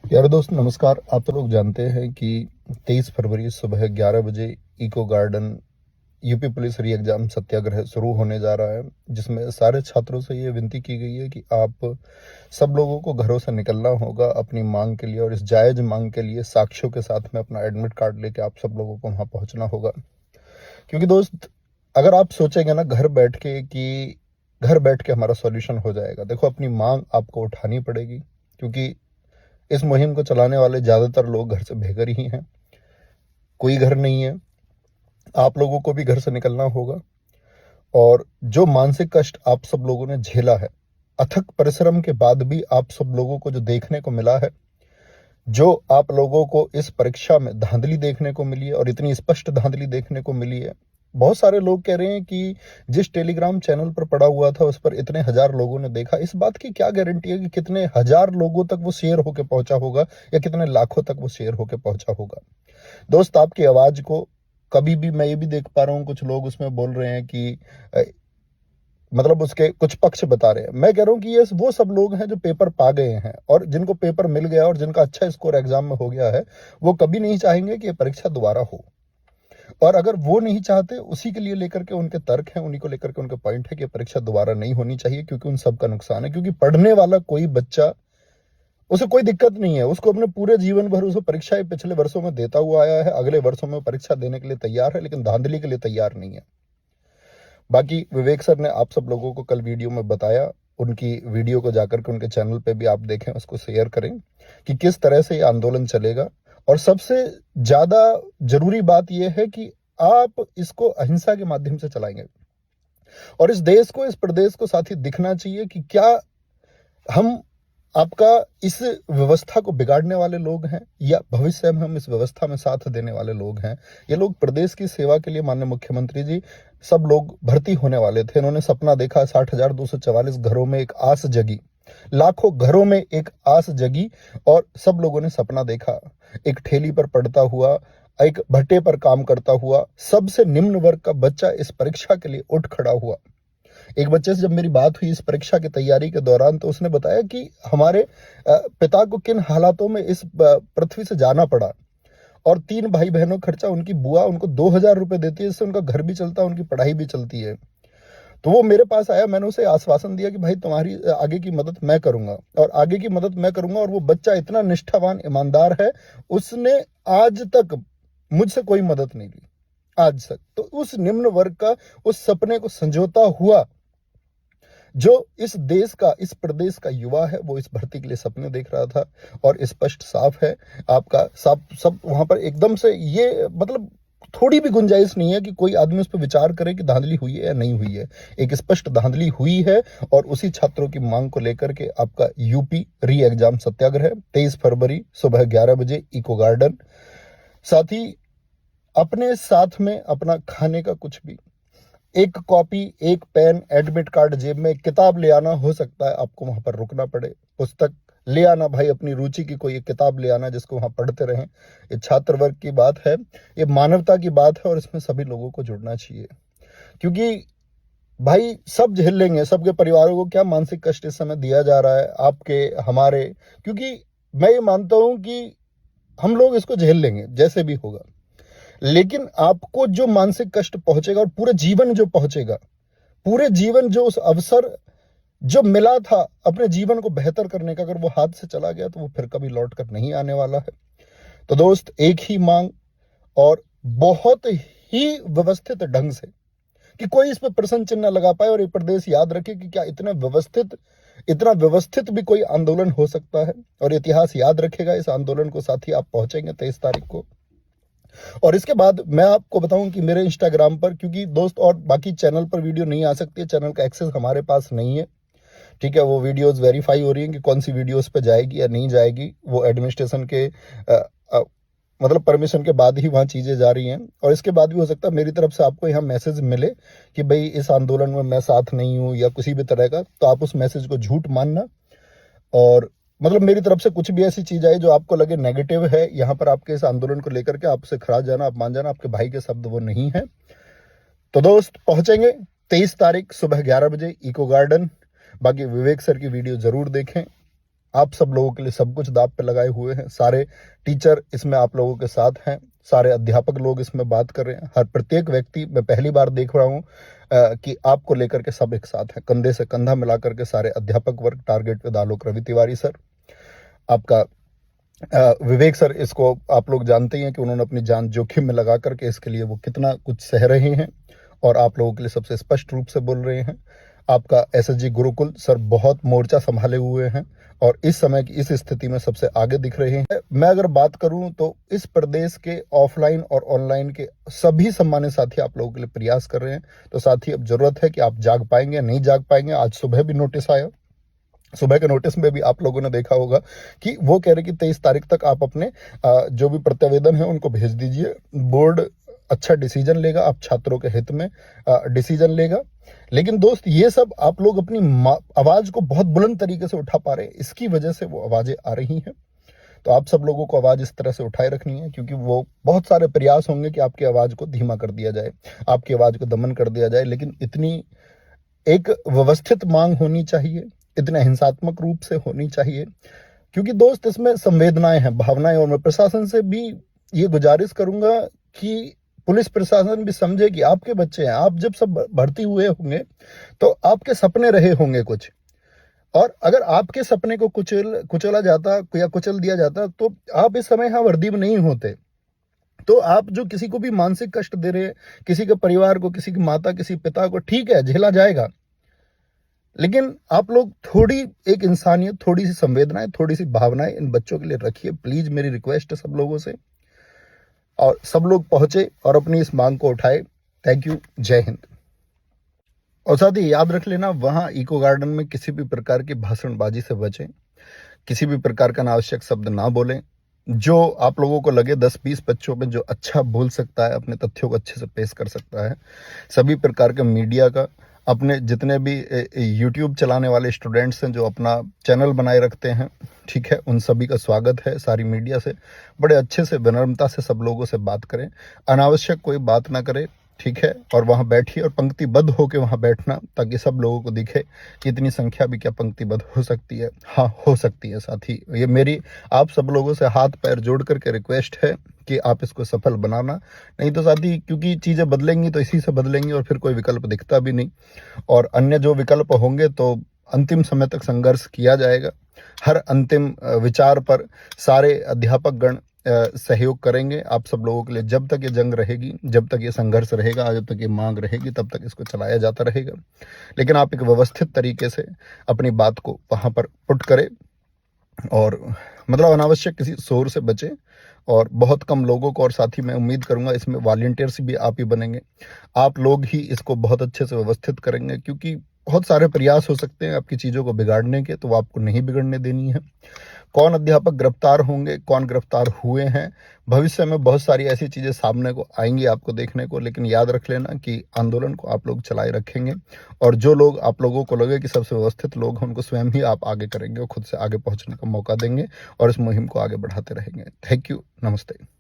यार दोस्त नमस्कार। आप तो लोग जानते हैं कि 23 फरवरी सुबह 11 बजे eco garden UP police re exam सत्याग्रह शुरू होने जा रहा है, जिसमें सारे छात्रों से ये विनती की गई है कि आप सब लोगों को घरों से निकलना होगा अपनी मांग के लिए, और इस जायज मांग के लिए साक्ष्यों के साथ में अपना एडमिट कार्ड लेके आप सब लोगों को वहां पहुंचना होगा। क्योंकि दोस्त, अगर आप सोचेंगे ना घर बैठ के हमारा सॉल्यूशन हो जाएगा, देखो अपनी मांग आपको उठानी पड़ेगी। क्योंकि इस मुहिम को चलाने वाले ज्यादातर लोग घर से बेघर ही हैं, कोई घर नहीं है। आप लोगों को भी घर से निकलना होगा। और जो मानसिक कष्ट आप सब लोगों ने झेला है, अथक परिश्रम के बाद भी आप सब लोगों को जो देखने को मिला है, जो आप लोगों को इस परीक्षा में धांधली देखने को मिली है, और इतनी स्पष्ट धांधली देखने को मिली है। बहुत सारे लोग कह रहे हैं कि जिस टेलीग्राम चैनल पर पड़ा हुआ था उस पर इतने हजार लोगों ने देखा। इस बात की क्या गारंटी है कि कितने हजार लोगों तक वो शेयर होकर पहुंचा होगा, या कितने लाखों तक वो शेयर होकर पहुंचा होगा। दोस्त, आपकी आवाज को कभी भी मैं ये भी देख पा रहा हूं, कुछ लोग उसमें बोल रहे हैं कि मतलब उसके कुछ पक्ष बता रहे हैं। मैं कह रहा हूं कि ये वो सब लोग हैं जो पेपर पा गए हैं, और जिनको पेपर मिल गया और जिनका अच्छा स्कोर एग्जाम में हो गया है, वो कभी नहीं चाहेंगे कि ये परीक्षा दोबारा हो। और अगर वो नहीं चाहते, उसी के लिए लेकर के उनके तर्क हैं, उन्हीं को लेकर के उनके पॉइंट है कि परीक्षा दोबारा नहीं होनी चाहिए, क्योंकि उन सबका नुकसान है। क्योंकि पढ़ने वाला कोई बच्चा, उसे कोई दिक्कत नहीं है, उसको अपने पूरे जीवन भर उसे परीक्षाएं पिछले वर्षों में देता हुआ आया है, अगले वर्षों में परीक्षा देने के लिए तैयार है, लेकिन धांधली के लिए तैयार नहीं है। बाकी विवेक सर ने आप सब लोगों को कल वीडियो में बताया, उनकी वीडियो को जाकर के उनके चैनल पे भी आप देखें, उसको शेयर करें कि किस तरह से ये आंदोलन चलेगा। और सबसे ज्यादा जरूरी बात यह है कि आप इसको अहिंसा के माध्यम से चलाएंगे, और इस देश को, इस प्रदेश को साथ ही दिखना चाहिए कि क्या हम आपका इस व्यवस्था को बिगाड़ने वाले लोग हैं, या भविष्य में हम इस व्यवस्था में साथ देने वाले लोग हैं। ये लोग प्रदेश की सेवा के लिए, माननीय मुख्यमंत्री जी, सब लोग भर्ती होने वाले थे। इन्होंने सपना देखा, 60,244 घरों में एक आस जगी, लाखों घरों में एक आस जगी, और सब लोगों ने सपना देखा। एक ठेली पर पड़ता हुआ, एक भट्टे पर काम करता हुआ, सबसे निम्न वर्ग का बच्चा इस परीक्षा के लिए उठ खड़ा हुआ। एक बच्चे से जब मेरी बात हुई इस परीक्षा की तैयारी के दौरान, तो उसने बताया कि हमारे पिता को किन हालातों में इस पृथ्वी से जाना पड़ा, और 3 भाई बहनों खर्चा उनकी बुआ उनको 2,000 रुपए देती है, इससे उनका घर भी चलता है, उनकी पढ़ाई भी चलती है। तो वो मेरे पास आया, मैंने उसे आश्वासन दिया कि भाई तुम्हारी आगे की मदद मैं करूंगा, और आगे की मदद मैं करूंगा। और वो बच्चा इतना निष्ठावान, ईमानदार है, उसने आज तक मुझसे कोई मदद नहीं ली, आज तक। तो उस निम्न वर्ग का उस सपने को संजोता हुआ जो इस देश का, इस प्रदेश का युवा है, वो इस भर्ती के लिए सपने देख रहा था। और स्पष्ट साफ है आपका, सब वहां पर एकदम से, ये मतलब थोड़ी भी गुंजाइश नहीं है कि कोई आदमी उस पर विचार करे कि धांधली हुई है या नहीं हुई है। एक स्पष्ट धांधली हुई है, और उसी छात्रों की मांग को लेकर के आपका यूपी री एग्जाम सत्याग्रह 23 फरवरी सुबह 11 बजे इको गार्डन। साथ ही अपने साथ में अपना खाने का कुछ भी, एक कॉपी, एक पेन, एडमिट कार्ड जेब में, एक किताब ले आना। हो सकता है आपको वहां पर रुकना पड़े, पुस्तक ले आना भाई, अपनी रुचि की कोई एक किताब ले आना जिसको वहां पढ़ते रहें। ये छात्र वर्ग की बात है, ये मानवता की बात है, और इसमें सभी लोगों को जुड़ना चाहिए। क्योंकि भाई सब झेल लेंगे, सबके परिवारों को क्या मानसिक कष्ट इस समय दिया जा रहा है, आपके, हमारे। क्योंकि मैं ये मानता हूं कि हम लोग इसको झेल लेंगे जैसे भी होगा, लेकिन आपको जो मानसिक कष्ट पहुंचेगा, और पूरे जीवन जो पहुंचेगा, पूरे जीवन जो उस अवसर जो मिला था अपने जीवन को बेहतर करने का, अगर वो हाथ से चला गया तो वो फिर कभी लौट कर नहीं आने वाला है। तो दोस्त, एक ही मांग, और बहुत ही व्यवस्थित ढंग से, कि कोई इस पर प्रश्न चिन्ह लगा पाए, और ये प्रदेश याद रखे कि क्या इतना व्यवस्थित भी कोई आंदोलन हो सकता है। और इतिहास याद रखेगा इस आंदोलन को। साथ ही आप पहुंचेंगे 23 तारीख को। और इसके बाद मैं आपको बताऊं कि मेरे इंस्टाग्राम पर, क्योंकि दोस्त और बाकी चैनल पर वीडियो नहीं आ सकती है, चैनल का एक्सेस हमारे पास नहीं है, ठीक है। वो वीडियोस वेरीफाई हो रही हैं कि कौन सी वीडियोस पे जाएगी या नहीं जाएगी, वो एडमिनिस्ट्रेशन के मतलब परमिशन के बाद ही वहां चीजें जा रही हैं। और इसके बाद भी हो सकता है मेरी तरफ से आपको यहाँ मैसेज मिले कि भाई इस आंदोलन में मैं साथ नहीं हूं, या किसी भी तरह का, तो आप उस मैसेज को झूठ मानना। और मतलब मेरी तरफ से कुछ भी ऐसी चीज आई जो आपको लगे नेगेटिव है यहाँ पर आपके इस आंदोलन को लेकर के, आपसे खराज जाना, आप मान जाना, आपके भाई के शब्द वो नहीं है। तो दोस्त, पहुंचेंगे 23 तारीख सुबह 11 बजे इको गार्डन। बाकी विवेक सर की वीडियो जरूर देखें, आप सब लोगों के लिए सब कुछ दांव पे लगाए हुए हैं। सारे टीचर इसमें आप लोगों के साथ हैं, सारे अध्यापक लोग इसमें बात कर रहे हैं। हर प्रत्येक व्यक्ति, मैं पहली बार देख रहा हूँ कि आपको लेकर के सब एक साथ हैं, कंधे से कंधा मिलाकर के सारे अध्यापक वर्ग। Target with Alok Ravi Tiwari sir, आपका विवेक सर, इसको आप लोग जानते ही हैं कि उन्होंने अपनी जान जोखिम में लगा करके इसके लिए वो कितना कुछ सह रहे हैं और आप लोगों के लिए सबसे स्पष्ट रूप से बोल रहे हैं। आपका एसएसजी गुरुकुल सर बहुत मोर्चा संभाले हुए हैं और इस समय की इस स्थिति में सबसे आगे दिख रहे हैं। मैं अगर बात करूं तो इस प्रदेश के ऑफलाइन और ऑनलाइन के सभी सम्मानित साथी आप लोगों के लिए प्रयास कर रहे हैं। तो साथी, अब जरूरत है कि आप जाग पाएंगे, नहीं जाग पाएंगे। आज सुबह भी नोटिस आया, सुबह के नोटिस में भी आप लोगों ने देखा होगा कि वो कह रहे कि 23 तारीख तक आप अपने जो भी प्रत्यावेदन है उनको भेज दीजिए। बोर्ड अच्छा डिसीजन लेगा, आप छात्रों के हित में डिसीजन लेगा। लेकिन दोस्त, ये सब आप लोग अपनी आवाज को बहुत बुलंद तरीके से उठा पा रहे हैं, इसकी वजह से वो आवाजें आ रही हैं। तो आप सब लोगों को आवाज इस तरह से उठाए रखनी है, क्योंकि वो बहुत सारे प्रयास होंगे कि आपकी आवाज को धीमा कर दिया जाए, आपकी आवाज को दमन कर दिया जाए। लेकिन इतनी एक व्यवस्थित मांग होनी चाहिए, इतने हिंसात्मक रूप से होनी चाहिए, क्योंकि दोस्त इसमें संवेदनाएं हैं, भावनाएं। और मैं प्रशासन से भी ये गुजारिश करूंगा कि पुलिस प्रशासन भी समझे कि आपके बच्चे हैं। आप जब सब भर्ती हुए होंगे तो आपके सपने रहे होंगे कुछ, और अगर आपके सपने को कुचला जाता या कुचल दिया जाता तो आप इस समय यहाँ वर्दी में नहीं होते। तो आप जो किसी को भी मानसिक कष्ट दे रहे हैं, किसी के परिवार को, किसी की माता, किसी पिता को, ठीक है, झेला जाएगा। लेकिन आप लोग थोड़ी एक इंसानियत, थोड़ी सी संवेदनाएं, थोड़ी सी भावनाएं इन बच्चों के लिए रखिए, प्लीज। मेरी रिक्वेस्ट है सब लोगों से, और सब लोग पहुंचे और अपनी इस मांग को उठाए। थैंक यू, जय हिंद। और साथ ही याद रख लेना, वहां इको गार्डन में किसी भी प्रकार की भाषणबाजी से बचें, किसी भी प्रकार का अनावश्यक शब्द ना बोलें। जो आप लोगों को लगे 10-20 बच्चों में जो अच्छा बोल सकता है, अपने तथ्यों को अच्छे से पेश कर सकता है, सभी प्रकार के मीडिया का, अपने जितने भी यूट्यूब चलाने वाले स्टूडेंट्स हैं जो अपना चैनल बनाए रखते हैं, ठीक है, उन सभी का स्वागत है। सारी मीडिया से बड़े अच्छे से, विनम्रता से सब लोगों से बात करें, अनावश्यक कोई बात ना करें, ठीक है। और वहां बैठिए और पंक्तिबद्ध होकर वहां बैठना, ताकि सब लोगों को दिखे कि इतनी संख्या भी क्या पंक्तिबद्ध हो सकती है। हाँ, हो सकती है साथी। ये मेरी आप सब लोगों से हाथ पैर जोड़ करके रिक्वेस्ट है कि आप इसको सफल बनाना। नहीं तो साथी, क्योंकि चीजें बदलेंगी तो इसी से बदलेंगी और फिर कोई विकल्प दिखता भी नहीं। और अन्य जो विकल्प होंगे तो अंतिम समय तक संघर्ष किया जाएगा। हर अंतिम विचार पर सारे अध्यापक गण सहयोग करेंगे आप सब लोगों के लिए। जब तक ये जंग रहेगी, जब तक ये संघर्ष रहेगा, जब तक ये मांग रहेगी, तब तक इसको चलाया जाता रहेगा। लेकिन आप एक व्यवस्थित तरीके से अपनी बात को वहां पर पुट करें, और मतलब अनावश्यक किसी शोर से बचें, और बहुत कम लोगों को। और साथ ही मैं उम्मीद करूंगा इसमें वॉलंटियर्स भी आप ही बनेंगे, आप लोग ही इसको बहुत अच्छे से व्यवस्थित करेंगे, क्योंकि बहुत सारे प्रयास हो सकते हैं आपकी चीजों को बिगाड़ने के, तो वो आपको नहीं बिगड़ने देनी है। कौन अध्यापक गिरफ्तार होंगे, कौन गिरफ्तार हुए हैं, भविष्य में बहुत सारी ऐसी चीजें सामने को आएंगी आपको देखने को। लेकिन याद रख लेना कि आंदोलन को आप लोग चलाए रखेंगे, और जो लोग आप लोगों को लगे कि सबसे व्यवस्थित लोग हैं, उनको स्वयं ही आप आगे करेंगे और खुद से आगे पहुंचने का मौका देंगे, और इस मुहिम को आगे बढ़ाते रहेंगे। थैंक यू, नमस्ते।